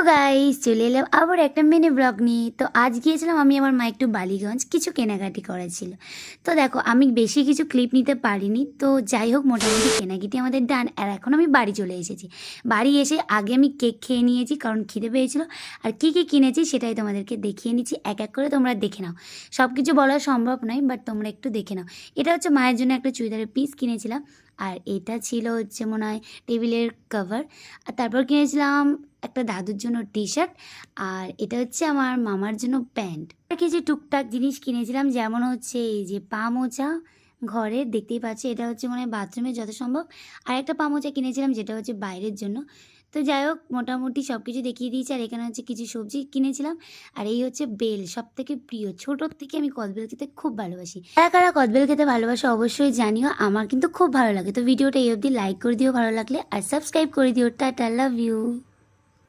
Guys, চলে এলাম আবার একটা মিনি ব্লগ নিয়ে। তো আজ গিয়েছিলাম আমি আমার মা একটু বালিগঞ্জ, কিছু কেনাকাটি করার ছিল। তো দেখো, আমি বেশি কিছু ক্লিপ নিতে পারিনি, তো যাই হোক মোটামুটি কেনাকাটি আমাদের ডান। আর এখন আমি বাড়ি চলে এসেছি। বাড়ি এসে আগে আমি কেক খেয়ে নিয়েছি, কারণ খিদে পেয়েছিল। আর কী কী কিনেছি সেটাই তোমাদেরকে দেখিয়ে নিচ্ছি, এক এক করে তোমরা দেখে নাও। সব কিছু বলা সম্ভব নয়, বাট তোমরা একটু দেখে নাও। এটা হচ্ছে মায়ের জন্য একটা চুড়িদারের পিস কিনেছিলাম। আর এটা ছিল হচ্ছে মনে হয় টেবিলের কভার। আর তারপর কিনেছিলাম একটা দাদুর জন্য টি শার্ট। আর এটা হচ্ছে আমার মামার জন্য প্যান্ট। আর কিছু টুকটাক জিনিস কিনেছিলাম, যেমন হচ্ছে এই যে পা মোজা, ঘরে দেখতেই পাচ্ছি, এটা হচ্ছে মানে বাথরুমে যত সম্ভব। আর একটা পা মোজা কিনেছিলাম, যেটা হচ্ছে বাইরের জন্য। তো যাই হোক, মোটামুটি সব কিছু দেখিয়ে দিয়েছি। আর এখানে হচ্ছে কিছু সবজি কিনেছিলাম। আর এই হচ্ছে বেল, সব থেকে প্রিয়। ছোটোর থেকে আমি কদবেল খেতে খুব ভালোবাসি। কারা কারা কদবেল খেতে ভালোবাসে অবশ্যই জানিও, আমার কিন্তু খুব ভালো লাগে। তো ভিডিওটা এই অবধি লাইক করে দিও ভালো লাগলে, আর সাবস্ক্রাইব করে দিও। Tata, love you.